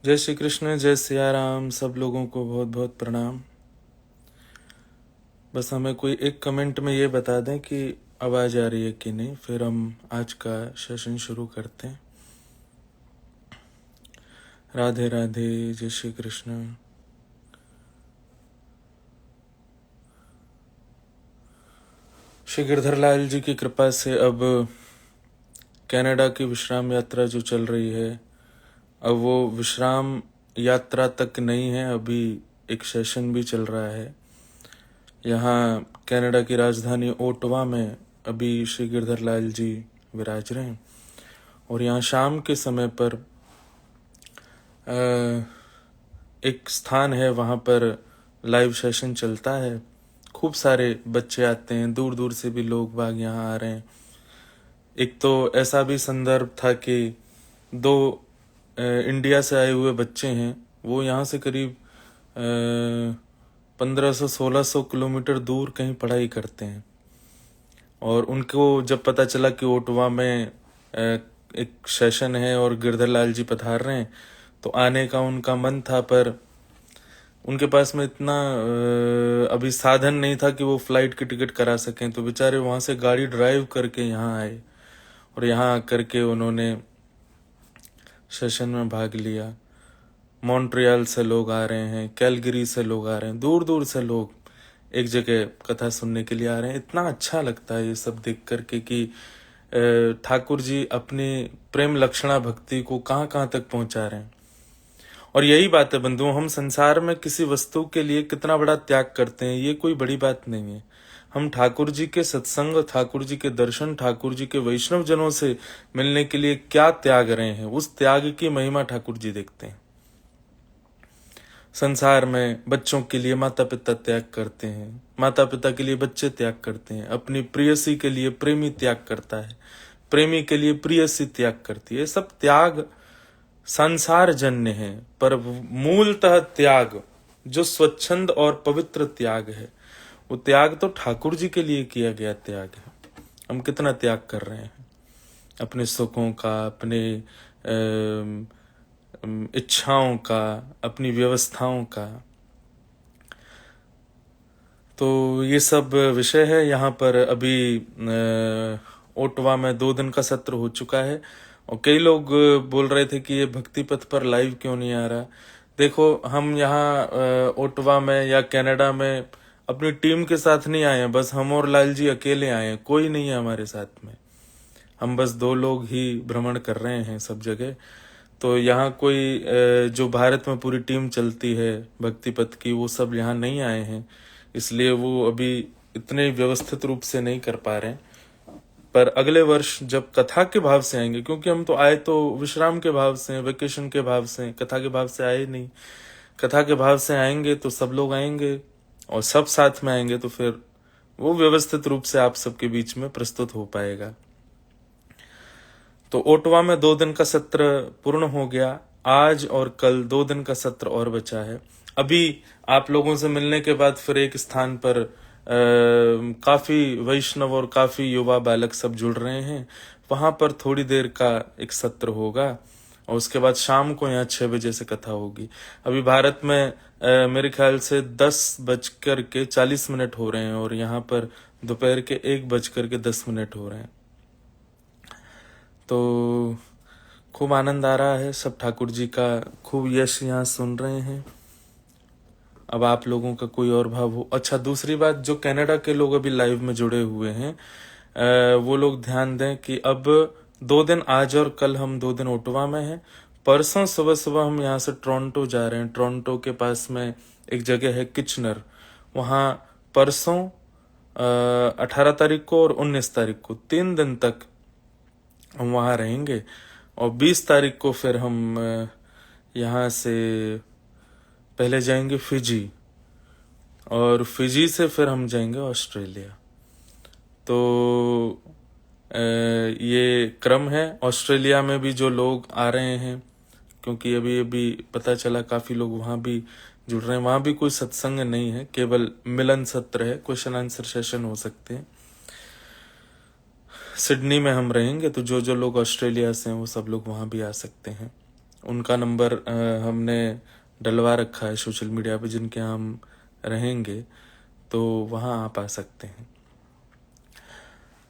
जय श्री कृष्ण, जय सिया राम। सब लोगों को बहुत बहुत प्रणाम। बस हमें कोई एक कमेंट में ये बता दें कि आवाज़ आ रही है कि नहीं, फिर हम आज का सेशन शुरू करते हैं। राधे राधे, जय श्री कृष्ण। श्री गिरधरलाल जी की कृपा से अब कनाडा की विश्राम यात्रा जो चल रही है, अब वो विश्राम यात्रा तक नहीं है, अभी एक सेशन भी चल रहा है। यहाँ कनाडा की राजधानी ओटावा में अभी श्री गिरधरलाल जी विराज रहे हैं और यहाँ शाम के समय पर एक स्थान है, वहाँ पर लाइव सेशन चलता है। खूब सारे बच्चे आते हैं, दूर दूर से भी लोग बाग यहाँ आ रहे हैं। एक तो ऐसा भी संदर्भ था कि दो इंडिया से आए हुए बच्चे हैं, वो यहाँ से करीब 1500-1600 किलोमीटर दूर कहीं पढ़ाई करते हैं और उनको जब पता चला कि ओटावा में एक सेशन है और गिरधरलाल जी पधार रहे हैं तो आने का उनका मन था, पर उनके पास में इतना अभी साधन नहीं था कि वो फ्लाइट की टिकट करा सकें, तो बेचारे वहाँ से गाड़ी ड्राइव करके यहाँ आए और यहाँ आकर के उन्होंने सेशन में भाग लिया। मॉन्ट्रियल से लोग आ रहे हैं, कैलगरी से लोग आ रहे हैं, दूर दूर से लोग एक जगह कथा सुनने के लिए आ रहे हैं। इतना अच्छा लगता है ये सब देख करके कि ठाकुर जी अपनी प्रेम लक्षणा भक्ति को कहाँ कहाँ तक पहुंचा रहे हैं। और यही बात है बंधुओं, हम संसार में किसी वस्तु के लिए कितना बड़ा त्याग करते हैं, ये कोई बड़ी बात नहीं है। हम ठाकुर जी के सत्संग, ठाकुर जी के दर्शन, ठाकुर जी के वैष्णव जनों से मिलने के लिए क्या त्याग रहे हैं, उस त्याग की महिमा ठाकुर जी देखते हैं। संसार में बच्चों के लिए माता पिता त्याग करते हैं, माता पिता के लिए बच्चे त्याग करते हैं, अपनी प्रेयसी के लिए प्रेमी त्याग करता है, प्रेमी के लिए प्रेयसी त्याग करती है। सब त्याग संसार जन्य है, पर मूलतः त्याग जो स्वच्छंद और पवित्र त्याग है, वो त्याग तो ठाकुर जी के लिए किया गया त्याग है। हम कितना त्याग कर रहे हैं अपने सुखों का, अपने इच्छाओं का, अपनी व्यवस्थाओं का। तो ये सब विषय है। यहाँ पर अभी ओटावा में 2 दिन का सत्र हो चुका है और कई लोग बोल रहे थे कि ये भक्ति पथ पर लाइव क्यों नहीं आ रहा। देखो, हम यहाँ ओटावा में या कनाडा में अपनी टीम के साथ नहीं आए हैं, बस हम और लाल जी अकेले आए हैं, कोई नहीं है हमारे साथ में। हम बस 2 लोग ही भ्रमण कर रहे हैं सब जगह। तो यहाँ कोई जो भारत में पूरी टीम चलती है भक्ति पथ की, वो सब यहाँ नहीं आए हैं, इसलिए वो अभी इतने व्यवस्थित रूप से नहीं कर पा रहे हैं। पर अगले वर्ष जब कथा के भाव से आएंगे, क्योंकि हम तो आए तो विश्राम के भाव से, वेकेशन के भाव से, कथा के भाव से आए नहीं। कथा के भाव से आएंगे तो सब लोग आएंगे और सब साथ में आएंगे, तो फिर वो व्यवस्थित रूप से आप सबके बीच में प्रस्तुत हो पाएगा। तो ओटावा में 2 दिन का सत्र पूर्ण हो गया। आज और कल 2 दिन का सत्र और बचा है। अभी आप लोगों से मिलने के बाद फिर एक स्थान पर काफी वैष्णव और काफी युवा बालक सब जुड़ रहे हैं, वहां पर थोड़ी देर का एक सत्र होगा और उसके बाद शाम को यहाँ 6 बजे से कथा होगी। अभी भारत में मेरे ख्याल से 10:40 हो रहे हैं और यहाँ पर दोपहर के 1:10 हो रहे हैं। तो खूब आनंद आ रहा है, सब ठाकुर जी का खूब यश यहाँ सुन रहे हैं। अब आप लोगों का कोई और भाव हो। अच्छा, दूसरी बात, जो कनाडा के लोग अभी लाइव में जुड़े हुए हैं, वो लोग ध्यान दें कि अब 2 दिन, आज और कल हम 2 दिन ओटावा में हैं। परसों सुबह सुबह हम यहाँ से टोरंटो जा रहे हैं। टोरंटो के पास में एक जगह है किचनर, वहाँ परसों 18 तारीख को और 19 तारीख को 3 दिन तक हम वहाँ रहेंगे और 20 तारीख को फिर हम यहाँ से पहले जाएंगे फिजी और फिजी से फिर हम जाएंगे ऑस्ट्रेलिया। तो ये क्रम है। ऑस्ट्रेलिया में भी जो लोग आ रहे हैं, क्योंकि अभी अभी पता चला काफी लोग वहाँ भी जुड़ रहे हैं, वहाँ भी कोई सत्संग नहीं है, केवल मिलन सत्र है, क्वेश्चन आंसर सेशन हो सकते हैं। सिडनी में हम रहेंगे, तो जो जो लोग ऑस्ट्रेलिया से हैं वो सब लोग वहाँ भी आ सकते हैं। उनका नंबर हमने डलवा रखा है सोशल मीडिया पे, जिनके यहाँ हम रहेंगे, तो वहाँ आप आ सकते हैं।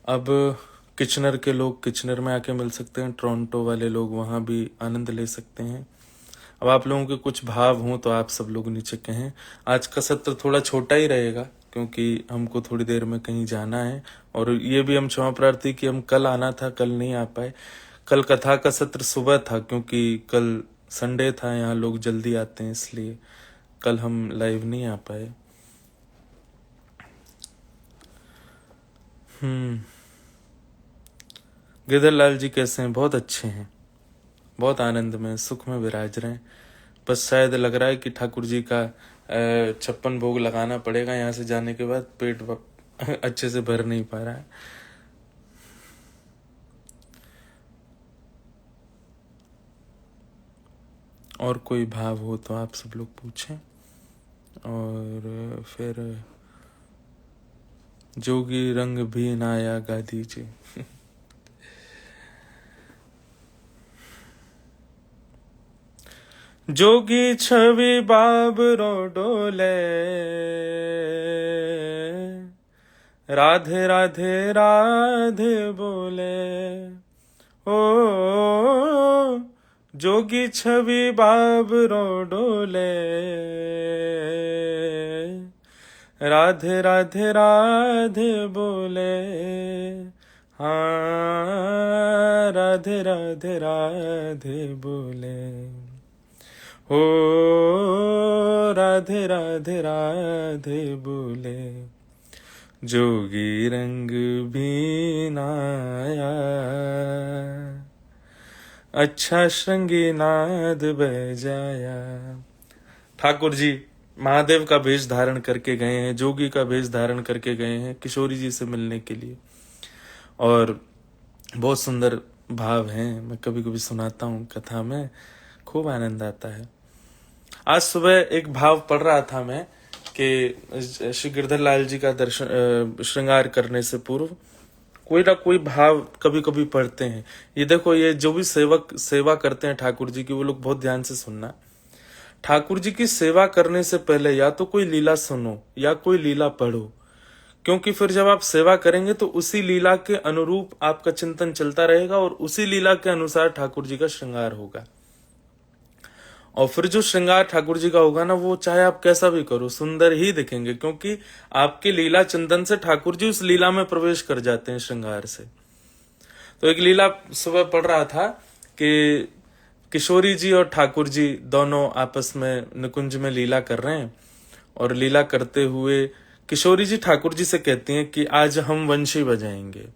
अब किचनर के लोग किचनर में आके मिल सकते हैं, टोरंटो वाले लोग वहाँ भी आनंद ले सकते हैं। अब आप लोगों के कुछ भाव हों तो आप सब लोग नीचे कहें। आज का सत्र थोड़ा छोटा ही रहेगा क्योंकि हमको थोड़ी देर में कहीं जाना है, और ये भी हम क्षमा प्रार्थी कि हम कल आना था, कल नहीं आ पाए। कल कथा का सत्र सुबह था क्योंकि कल संडे था, यहाँ लोग जल्दी आते हैं, इसलिए कल हम लाइव नहीं आ पाए। गिरधर लाल जी कैसे हैं? बहुत अच्छे हैं, बहुत आनंद में सुख में विराज रहे हैं। बस शायद लग रहा है कि ठाकुर जी का 56 भोग लगाना पड़ेगा यहाँ से जाने के बाद, पेट अच्छे से भर नहीं पा रहा है। और कोई भाव हो तो आप सब लोग पूछें, और फिर जोगी रंग भी नाया गा दीजिए। जोगी छवि बाबरो डोले, राधे राधे राधे बोले। ओ जोगी छवि बाबरो डोले, राधे राधे राधे बोले। हाँ राधे राधे राधे बोले। हो राधे राधे राधे बोले। जोगी रंग भी नाया, अच्छा श्रृंगी नाद बजाया। ठाकुर जी महादेव का वेश धारण करके गए हैं, जोगी का वेश धारण करके गए हैं किशोरी जी से मिलने के लिए, और बहुत सुंदर भाव हैं। मैं कभी कभी सुनाता हूँ कथा में, खूब आनंद आता है। आज सुबह एक भाव पढ़ रहा था मैं कि श्री गिरधर लाल जी का दर्शन श्रृंगार करने से पूर्व कोई ना कोई भाव कभी कभी पढ़ते हैं। ये देखो, ये जो भी सेवा करते हैं ठाकुर जी की, वो लोग बहुत ध्यान से सुनना। ठाकुर जी की सेवा करने से पहले या तो कोई लीला सुनो या कोई लीला पढ़ो, क्योंकि फिर जब आप सेवा करेंगे तो उसी लीला के अनुरूप आपका चिंतन चलता रहेगा और उसी लीला के अनुसार ठाकुर जी का श्रृंगार होगा। और फिर जो श्रृंगार ठाकुर जी का होगा ना, वो चाहे आप कैसा भी करो सुंदर ही दिखेंगे, क्योंकि आपके लीला चिंतन से ठाकुर जी उस लीला में प्रवेश कर जाते हैं श्रृंगार से। तो एक लीला सुबह पढ़ रहा था कि किशोरी जी और ठाकुर जी दोनों आपस में निकुंज में लीला कर रहे हैं, और लीला करते हुए किशोरी जी ठाकुर जी से कहती हैं कि आज हम वंशी बजाएंगे,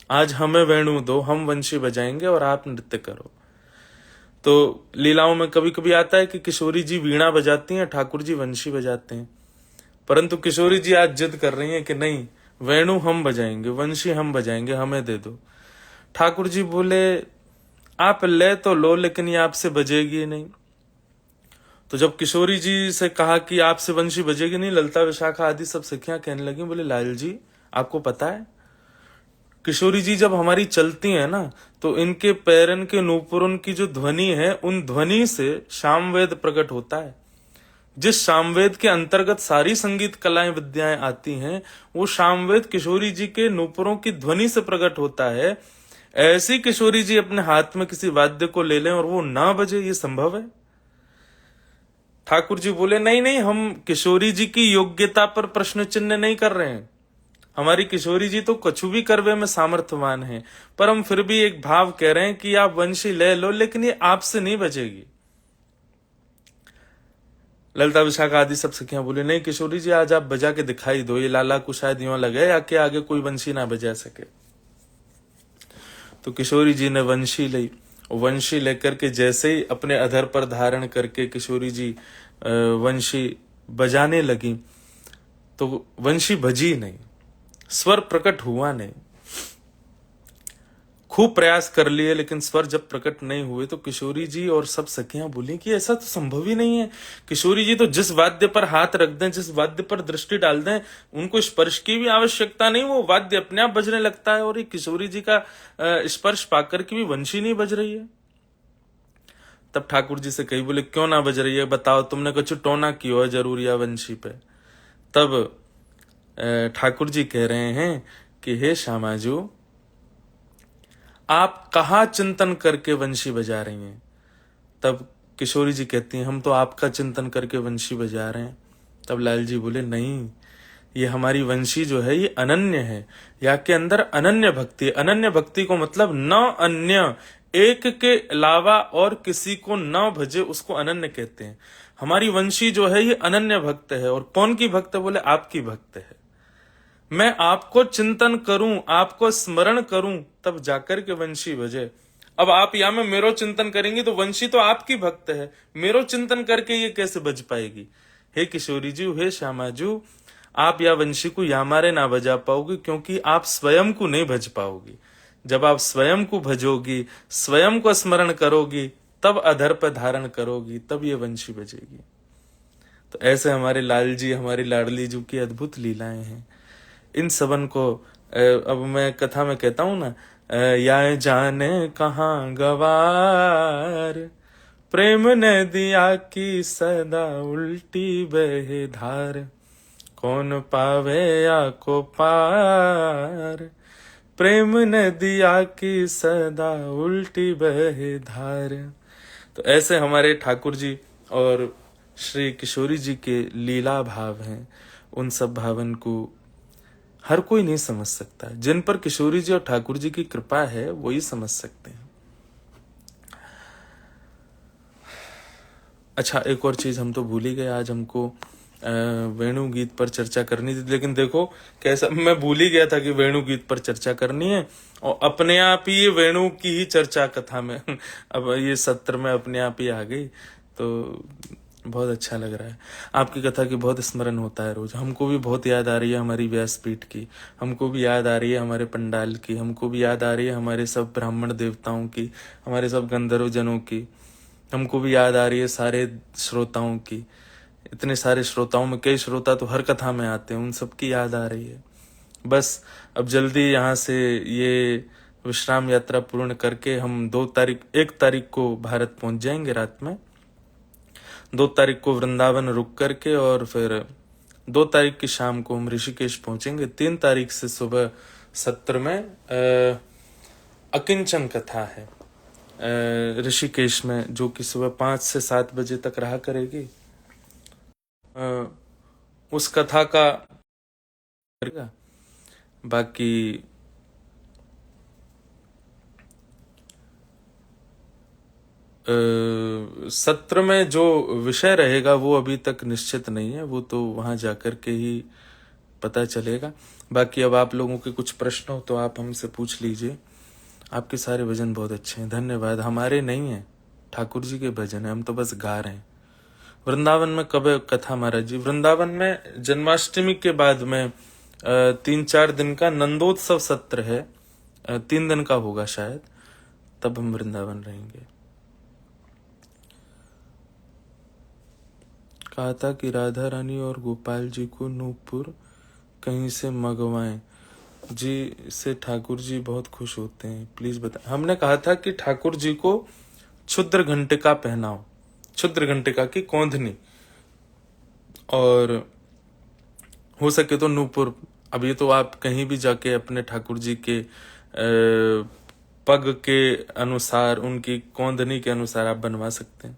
आज हमें वेणु दो, हम वंशी बजाएंगे और आप नृत्य करो। तो लीलाओं में कभी कभी आता है कि किशोरी जी वीणा बजाती हैं, ठाकुर जी वंशी बजाते हैं, परंतु किशोरी जी आज जिद कर रही हैं कि नहीं, वेणु हम बजाएंगे, वंशी हम बजाएंगे, हमें दे दो। ठाकुर जी बोले आप ले तो लो, लेकिन ये आपसे बजेगी नहीं। तो जब किशोरी जी से कहा कि आपसे वंशी बजेगी नहीं, ललता विशाखा आदि सब सखियां कहने लगी, बोले लाल जी आपको पता है, किशोरी जी जब हमारी चलती है ना, तो इनके पैरन के नूपुरन की जो ध्वनि है, उन ध्वनि से सामवेद प्रकट होता है। जिस सामवेद के अंतर्गत सारी संगीत कलाएं विद्याएं आती हैं, वो सामवेद किशोरी जी के नूपुरों की ध्वनि से प्रकट होता है। ऐसी किशोरी जी अपने हाथ में किसी वाद्य को ले लें और वो ना बजे, ये संभव है? ठाकुर जी बोले नहीं नहीं, हम किशोरी जी की योग्यता पर प्रश्न चिन्ह नहीं कर रहे हैं। हमारी किशोरी जी तो कछु भी करवे में सामर्थ्यवान है, पर हम फिर भी एक भाव कह रहे हैं कि आप वंशी ले लो, लेकिन ये आपसे नहीं बजेगी। ललता विशाखा आदि सब सखियां बोले नहीं किशोरी जी, आज आप बजा के दिखाई दो, ये लाला को शायद यूं लगे या कि आगे कोई वंशी ना बजा सके। तो किशोरी जी ने वंशी ली, वंशी लेकर के जैसे ही अपने अधर पर धारण करके किशोरी जी वंशी बजाने लगी, तो वंशी बजी नहीं, स्वर प्रकट हुआ नहीं। खूब प्रयास कर लिए, लेकिन स्वर जब प्रकट नहीं हुए तो किशोरी जी और सब सखियां बोली कि ऐसा तो संभव ही नहीं है। किशोरी जी तो जिस वाद्य पर हाथ रख दें, जिस वाद्य पर दृष्टि डाल दें, उनको स्पर्श की भी आवश्यकता नहीं, वो वाद्य अपने आप बजने लगता है, और ये किशोरी जी का स्पर्श पाकर के भी वंशी नहीं बज रही है। तब ठाकुर जी से कही, बोले क्यों ना बज रही है, बताओ तुमने कुछ टोना क्यों है जरूर या वंशी पे। तब ठाकुर जी कह रहे हैं कि हे श्यामाजू, आप कहाँ चिंतन करके वंशी बजा रही हैं। तब किशोरी जी कहती हैं, हम तो आपका चिंतन करके वंशी बजा रहे हैं। तब लाल जी बोले, नहीं, ये हमारी वंशी जो है ये अनन्य है, यहाँ के अंदर अनन्य भक्ति है। अनन्य भक्ति को मतलब न अन्य, एक के अलावा और किसी को न भजे, उसको अनन्य कहते हैं। हमारी वंशी जो है ये अनन्य भक्त है। और कौन की भक्त है, बोले आपकी भक्त है। मैं आपको चिंतन करूं, आपको स्मरण करूं, तब जाकर के वंशी बजे। अब आप या में मेरो चिंतन करेंगी तो वंशी तो आपकी भक्त है, मेरो चिंतन करके ये कैसे बज पाएगी। हे किशोरी जी, हे श्यामाजू, आप या वंशी को या मारे ना बजा पाओगी, क्योंकि आप स्वयं को नहीं भज पाओगी। जब आप स्वयं को भजोगी, स्वयं को स्मरण करोगी, तब अधर पर धारण करोगी, तब ये वंशी बजेगी। तो ऐसे हमारे लाल जी, हमारी लाडली जी की अद्भुत लीलाएं हैं। इन सबन को अब मैं कथा में कहता हूं ना, या जाने कहाँ गवार, प्रेम ने दिया की सदा उल्टी बहे धार, कौन पावे या को पार, प्रेम ने दिया की सदा उल्टी बहे धार। तो ऐसे हमारे ठाकुर जी और श्री किशोरी जी के लीला भाव हैं। उन सब भावन को हर कोई नहीं समझ सकता। जिन पर किशोरी जी और ठाकुर जी की कृपा है वही समझ सकते हैं। अच्छा, एक और चीज हम तो भूल ही गए, आज हमको वेणु गीत पर चर्चा करनी थी, लेकिन देखो कैसा, मैं भूल ही गया था कि वेणु गीत पर चर्चा करनी है, और अपने आप ही ये वेणु की ही चर्चा कथा में अब ये सत्र में अपने आप ही आ गई। तो बहुत अच्छा लग रहा है। आपकी कथा की बहुत स्मरण होता है रोज। हमको भी बहुत याद आ रही है हमारी व्यासपीठ की, हमको भी याद आ रही है हमारे पंडाल की, हमको भी याद आ रही है हमारे सब ब्राह्मण देवताओं की, हमारे सब गंधर्व जनों की, हमको भी याद आ रही है सारे श्रोताओं की। इतने सारे श्रोताओं में कई श्रोता तो हर कथा में आते हैं, उन सबकी याद आ रही है। बस अब जल्दी यहाँ से ये विश्राम यात्रा पूर्ण करके हम 1 तारीख को भारत पहुंच जाएंगे रात में। 2 तारीख को वृंदावन रुक करके, और फिर 2 तारीख की शाम को हम ऋषिकेश पहुंचेंगे। 3 तारीख से सुबह सत्र में अकिंचन कथा है ऋषिकेश में, जो कि सुबह 5 से 7 बजे तक रहा करेगी। उस कथा का बाकी सत्र में जो विषय रहेगा वो अभी तक निश्चित नहीं है, वो तो वहां जाकर के ही पता चलेगा। बाकी अब आप लोगों के कुछ प्रश्न हो तो आप हमसे पूछ लीजिए। आपके सारे भजन बहुत अच्छे हैं, धन्यवाद। हमारे नहीं है, ठाकुर जी के भजन है, हम तो बस गा रहे हैं। वृंदावन में कब है कथा महाराज जी? वृंदावन में जन्माष्टमी के बाद में 3-4 दिन का नंदोत्सव सत्र है, 3 दिन का होगा शायद, तब हम वृंदावन रहेंगे। कहा था कि राधा रानी और गोपाल जी को नूपुर कहीं से मंगवाएं जी, से ठाकुर जी बहुत खुश होते हैं, प्लीज बता। हमने कहा था कि ठाकुर जी को क्षुद्र घंटिका पहनाओ, क्षुद्र घंटिका की कौंधनी, और हो सके तो नूपुर। अब ये तो आप कहीं भी जाके अपने ठाकुर जी के पग के अनुसार, उनकी कौंधनी के अनुसार आप बनवा सकते हैं।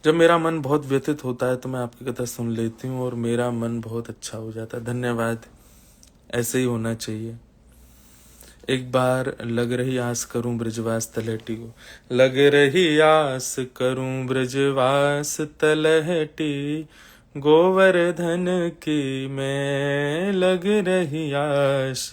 जब मेरा मन बहुत व्यथित होता है तो मैं आपकी कथा सुन लेती हूँ और मेरा मन बहुत अच्छा हो जाता है। धन्यवाद, ऐसे ही होना चाहिए। एक बार लग रही आस करूं ब्रजवास तलहटी को, लग रही आस करूं ब्रजवास तलहटी, गोवर्धन की मैं लग रही आस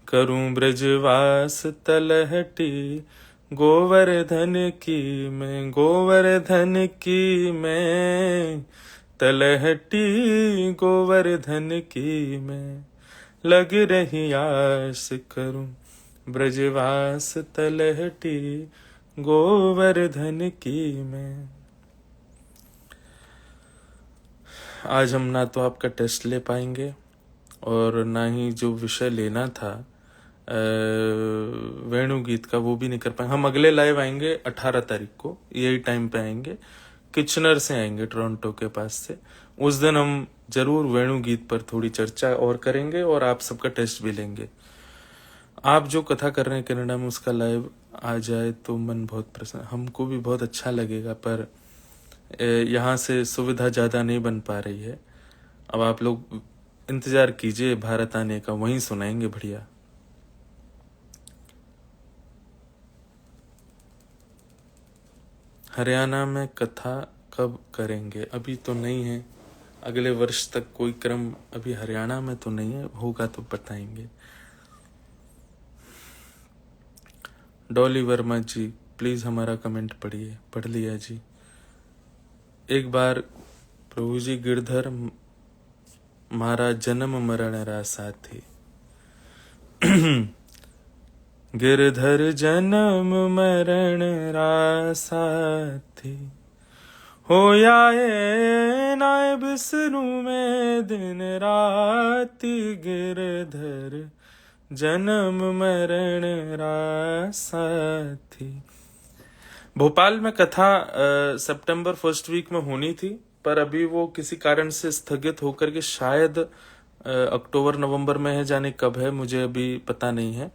करूं ब्रजवास तलहटी, गोवर्धन की मैं, गोवर्धन की मैं तलहटी, गोवर्धन की मैं लग रही आस करूं ब्रजवास तलहटी, गोवर्धन की मैं। आज हम ना तो आपका टेस्ट ले पाएंगे और ना ही जो विषय लेना था वेणु गीत का, वो भी नहीं कर पाए। हम अगले लाइव आएंगे 18 तारीख को, यही टाइम पे आएंगे, किचनर से आएंगे, टोरंटो के पास से। उस दिन हम जरूर वेणु गीत पर थोड़ी चर्चा और करेंगे और आप सबका टेस्ट भी लेंगे। आप जो कथा कर रहे हैं कनाडा में, उसका लाइव आ जाए तो मन बहुत प्रसन्न, हमको भी बहुत अच्छा लगेगा, पर यहाँ से सुविधा ज़्यादा नहीं बन पा रही है। अब आप लोग इंतजार कीजिए भारत आने का, वहीं सुनाएंगे बढ़िया। हरियाणा में कथा कब करेंगे? अभी तो नहीं है, अगले वर्ष तक कोई क्रम अभी हरियाणा में तो नहीं है, होगा तो बताएंगे। डॉली वर्मा जी प्लीज हमारा कमेंट पढ़िए। पढ़ लिया जी। एक बार प्रभु जी गिरधर मारा जन्म मरण रा साथी। गिरधर जन्म मरण रा साथी, होया ये नाय बिसरू में दिन राती। गिरधर जन्म मरण रा साथी। भोपाल में कथा सितंबर फर्स्ट वीक में होनी थी, पर अभी वो किसी कारण से स्थगित होकर के शायद अक्टूबर नवंबर में है, जाने कब है मुझे अभी पता नहीं है।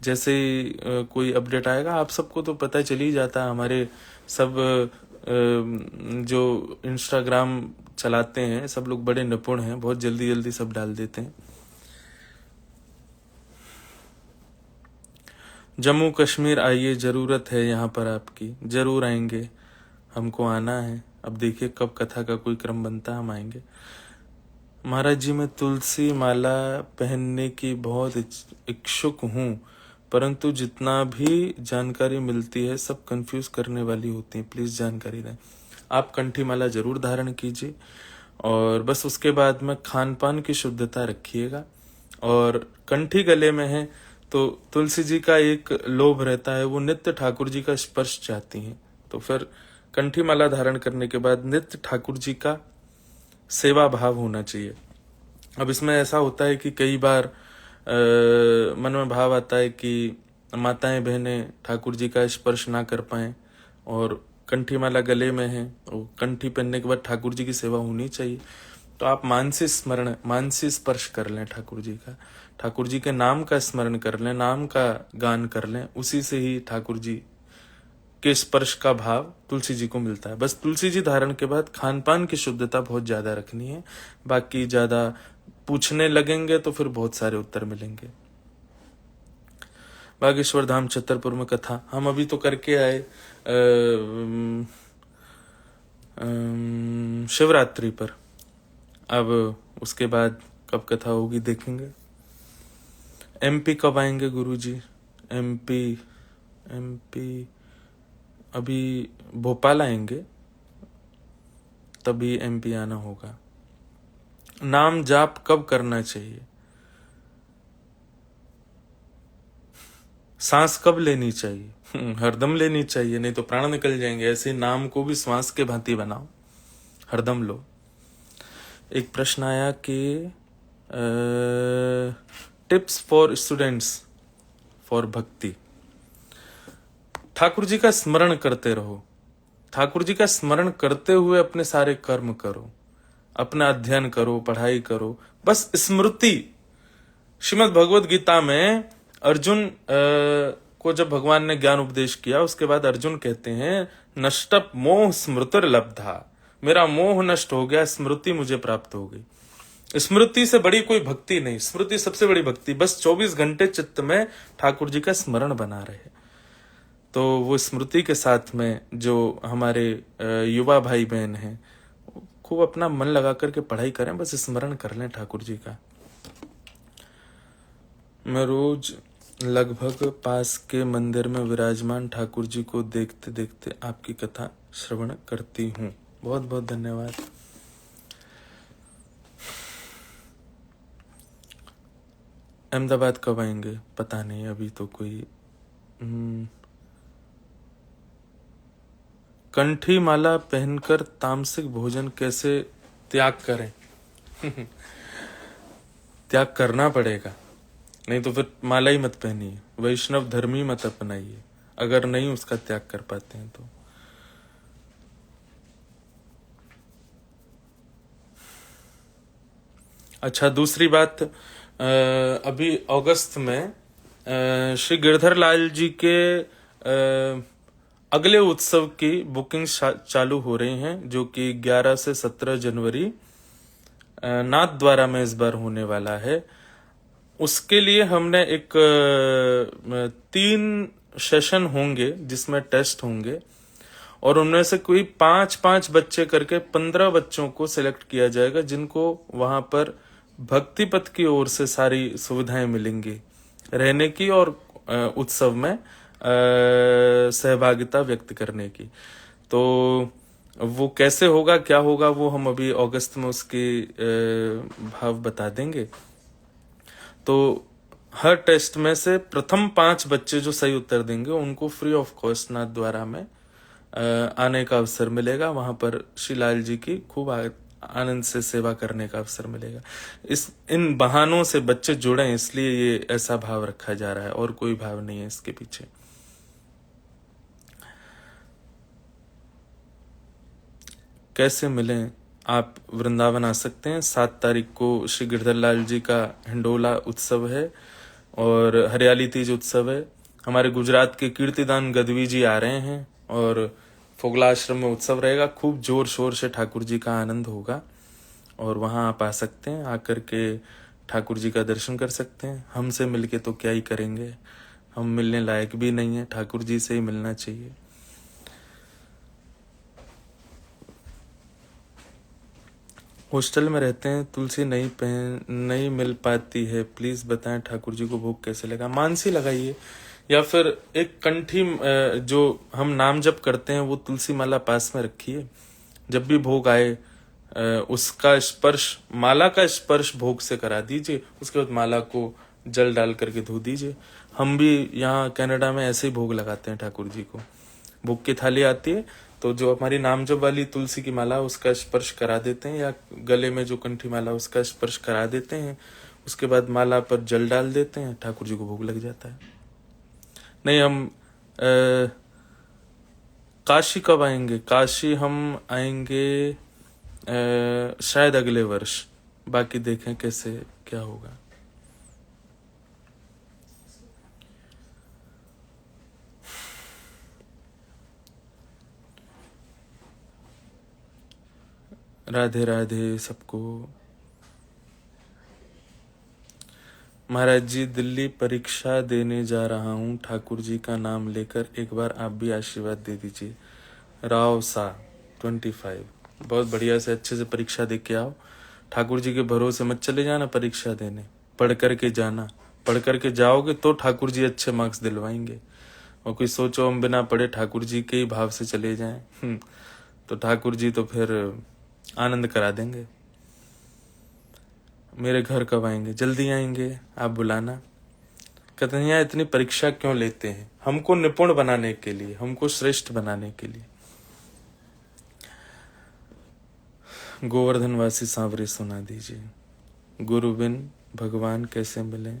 जैसे कोई अपडेट आएगा, आप सबको तो पता चल ही जाता है। हमारे सब जो इंस्टाग्राम चलाते हैं सब लोग बड़े निपुण हैं, बहुत जल्दी जल्दी सब डाल देते हैं। जम्मू कश्मीर आइए, जरूरत है यहाँ पर आपकी। जरूर आएंगे, हमको आना है। अब देखिए कब कथा का कोई क्रम बनता है, हम आएंगे। महाराज जी मैं तुलसी माला पहनने की बहुत इच्छुक हूँ, परंतु जितना भी जानकारी मिलती है सब कंफ्यूज करने वाली होती है, प्लीज जानकारी दें। आप कंठी माला जरूर धारण कीजिए, और बस उसके बाद में खान पान की शुद्धता रखिएगा। और कंठी गले में है तो तुलसी जी का एक लोभ रहता है, वो नित्य ठाकुर जी का स्पर्श चाहती हैं, तो फिर कंठी माला धारण करने के बाद नित्य ठाकुर जी का सेवा भाव होना चाहिए। अब इसमें ऐसा होता है कि कई बार मन में भाव आता है कि माताएं बहनें ठाकुर जी का स्पर्श ना कर पाएं, और कंठी माला गले में है, और कंठी पहनने के बाद ठाकुर जी की सेवा होनी चाहिए, तो आप मानसी स्मरण, मानसी स्पर्श कर लें ठाकुर जी का, ठाकुर जी के नाम का स्मरण कर लें, नाम का गान कर लें, उसी से ही ठाकुर जी के स्पर्श का भाव तुलसी जी को मिलता है। बस तुलसी जी धारण के बाद खान पान की शुद्धता बहुत ज्यादा रखनी है, बाकी ज्यादा पूछने लगेंगे तो फिर बहुत सारे उत्तर मिलेंगे। बागेश्वर धाम छतरपुर में कथा हम अभी तो करके आए शिवरात्रि पर, अब उसके बाद कब कथा होगी देखेंगे। एमपी कब आएंगे गुरुजी? एमपी अभी भोपाल आएंगे तभी एमपी आना होगा। नाम जाप कब करना चाहिए? सांस कब लेनी चाहिए? हरदम लेनी चाहिए, नहीं तो प्राण निकल जाएंगे। ऐसे नाम को भी श्वास के भांति बनाओ, हरदम लो। एक प्रश्न आया कि टिप्स फॉर स्टूडेंट्स फॉर भक्ति। ठाकुर जी का स्मरण करते रहो, ठाकुर जी का स्मरण करते हुए अपने सारे कर्म करो, अपना अध्ययन करो, पढ़ाई करो, बस स्मृति। श्रीमद् भगवद गीता में अर्जुन को जब भगवान ने ज्ञान उपदेश किया, उसके बाद अर्जुन कहते हैं नष्टप मोह स्मृतिर लब्धा, मेरा मोह नष्ट हो गया, स्मृति मुझे प्राप्त हो गई। स्मृति से बड़ी कोई भक्ति नहीं, स्मृति सबसे बड़ी भक्ति। बस 24 घंटे चित्त में ठाकुर जी का स्मरण बना रहे, तो वो स्मृति के साथ में जो हमारे युवा भाई बहन हैं खूब अपना मन लगा करके पढ़ाई करें, बस स्मरण कर लें ठाकुर जी का। मैं रोज लगभग पास के मंदिर में विराजमान ठाकुर जी को देखते देखते आपकी कथा श्रवण करती हूँ। बहुत बहुत धन्यवाद। अहमदाबाद कब आएंगे? पता नहीं, अभी तो कोई कंठी माला पहनकर तामसिक भोजन कैसे त्याग करें? त्याग करना पड़ेगा। नहीं तो फिर माला ही मत पहनिए, वैष्णव धर्म ही मत अपनाइए, अगर नहीं उसका त्याग कर पाते हैं तो। अच्छा, दूसरी बात, अभी अगस्त में श्री गिरधर लाल जी के अगले उत्सव की बुकिंग चालू हो रही हैं, जो कि 11 से 17 जनवरी नाथ द्वारा में इस बार होने वाला है। उसके लिए हमने एक 3 सेशन होंगे जिसमें टेस्ट होंगे, और उनमें से कोई 5-5 बच्चे करके 15 बच्चों को सिलेक्ट किया जाएगा, जिनको वहां पर भक्ति पथ की ओर से सारी सुविधाएं मिलेंगी रहने की और उत्सव में सहभागिता व्यक्त करने की। तो वो कैसे होगा, क्या होगा, वो हम अभी अगस्त में उसके भाव बता देंगे। तो हर टेस्ट में से प्रथम 5 बच्चे जो सही उत्तर देंगे उनको फ्री ऑफ कॉस्ट नाथ द्वारा में आने का अवसर मिलेगा। वहां पर श्री लाल जी की खूब आनंद से सेवा करने का अवसर मिलेगा। इन बहानों से बच्चे जुड़े हैं, इसलिए ये ऐसा भाव रखा जा रहा है, और कोई भाव नहीं है इसके पीछे। कैसे मिलें? आप वृंदावन आ सकते हैं। 7 तारीख को श्री गिरधर लाल जी का हिंडोला उत्सव है और हरियाली तीज उत्सव है। हमारे गुजरात के कीर्तिदान गदवी जी आ रहे हैं और फोगला आश्रम में उत्सव रहेगा। खूब जोर शोर से ठाकुर जी का आनंद होगा और वहां आप आ सकते हैं। आकर के ठाकुर जी का दर्शन कर सकते हैं। हमसे मिलके तो क्या ही करेंगे, हम मिलने लायक भी नहीं है, ठाकुर जी से ही मिलना चाहिए। हॉस्टल में रहते हैं, तुलसी नहीं मिल पाती है, प्लीज बताएं ठाकुर जी को भोग कैसे लगा। मानसी लगाइए, या फिर एक कंठी जो हम नाम जप करते हैं वो तुलसी माला पास में रखिए। जब भी भोग आए उसका स्पर्श, माला का स्पर्श भोग से करा दीजिए। उसके बाद माला को जल डाल करके धो दीजिए। हम भी यहाँ कनाडा में ऐसे ही भोग लगाते हैं ठाकुर जी को। भोग की थाली आती है तो जो हमारी नाम जप वाली तुलसी की माला उसका स्पर्श करा देते हैं, या गले में जो कंठी माला उसका स्पर्श करा देते हैं। उसके बाद माला पर जल डाल देते हैं, ठाकुर जी को भोग लग जाता है। नहीं, हम काशी कब आएंगे? काशी हम आएंगे शायद अगले वर्ष, बाकी देखें कैसे क्या होगा। राधे राधे सबको। महाराज जी, दिल्ली परीक्षा देने जा रहा हूँ, ठाकुर जी का नाम लेकर एक बार आप भी आशीर्वाद दे दीजिए। राव सा 25। बहुत बढ़िया से अच्छे से परीक्षा दे के आओ। ठाकुर जी के भरोसे मत चले जाना परीक्षा देने, पढ़ करके जाना। पढ़ करके जाओगे तो ठाकुर जी अच्छे मार्क्स दिलवाएंगे। और कोई सोचो हम बिना पढ़े ठाकुर जी के ही भाव से चले जाएं, तो ठाकुर जी तो फिर आनंद करा देंगे। मेरे घर कब आएंगे? जल्दी आएंगे, आप बुलाना। कन्हैया इतनी परीक्षा क्यों लेते हैं? हमको निपुण बनाने के लिए, हमको श्रेष्ठ बनाने के लिए। गोवर्धन वासी सांवरे सुना दीजिए। गुरु बिन भगवान कैसे मिले?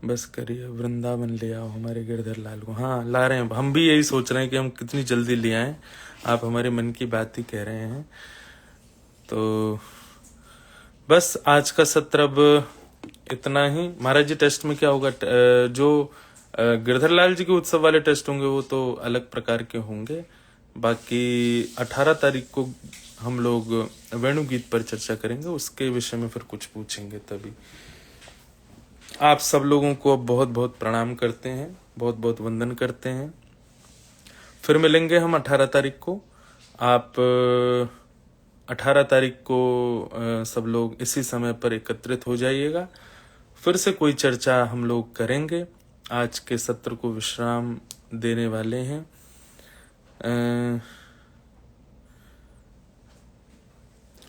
बस करिए, वृंदावन ले आओ हमारे गिरधर लाल को। हाँ, ला रहे हैं। हम भी यही सोच रहे हैं कि हम कितनी जल्दी ले आए। आप हमारे मन की बात ही कह रहे हैं। तो बस आज का सत्र अब इतना ही। महाराज जी, टेस्ट में क्या होगा? जो गिरधर लाल जी के उत्सव वाले टेस्ट होंगे वो तो अलग प्रकार के होंगे। बाकी 18 तारीख को हम लोग वेणु गीत पर चर्चा करेंगे, उसके विषय में फिर कुछ पूछेंगे तभी। आप सब लोगों को अब बहुत बहुत प्रणाम करते हैं, बहुत बहुत वंदन करते हैं। फिर मिलेंगे हम 18 तारीख को। आप 18 तारीख को सब लोग इसी समय पर एकत्रित हो जाइएगा। फिर से कोई चर्चा हम लोग करेंगे। आज के सत्र को विश्राम देने वाले हैं।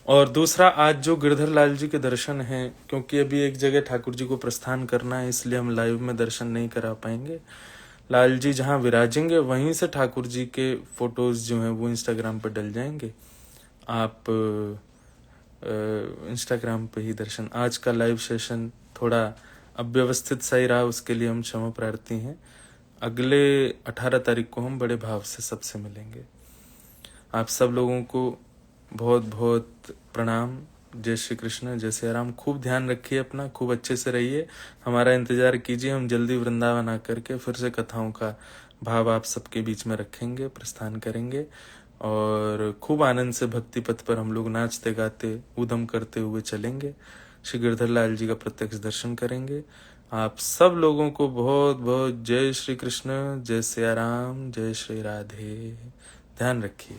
और दूसरा, आज जो गिरधर लाल जी के दर्शन हैं, क्योंकि अभी एक जगह ठाकुर जी को प्रस्थान करना है, इसलिए हम लाइव में दर्शन नहीं करा पाएंगे। लाल जी जहां विराजेंगे वहीं से ठाकुर जी के फोटोज जो हैं वो इंस्टाग्राम पर डल जाएंगे। आप इंस्टाग्राम पे ही दर्शन। आज का लाइव सेशन थोड़ा अव्यवस्थित सा ही रहा, उसके लिए हम क्षमा प्रार्थी हैं। अगले 18 तारीख को हम बड़े भाव से सबसे मिलेंगे। आप सब लोगों को बहुत बहुत प्रणाम। जय श्री कृष्ण, जय श्री राम। खूब ध्यान रखिए अपना, खूब अच्छे से रहिए, हमारा इंतजार कीजिए। हम जल्दी वृंदावन आकर के फिर से कथाओं का भाव आप सबके बीच में रखेंगे, प्रस्थान करेंगे और खूब आनंद से भक्ति पथ पर हम लोग नाचते गाते उदम करते हुए चलेंगे। श्री गिरधर लाल जी का प्रत्यक्ष दर्शन करेंगे। आप सब लोगों को बहुत बहुत जय श्री कृष्ण, जय सिया राम, जय श्री राधे। ध्यान रखिए।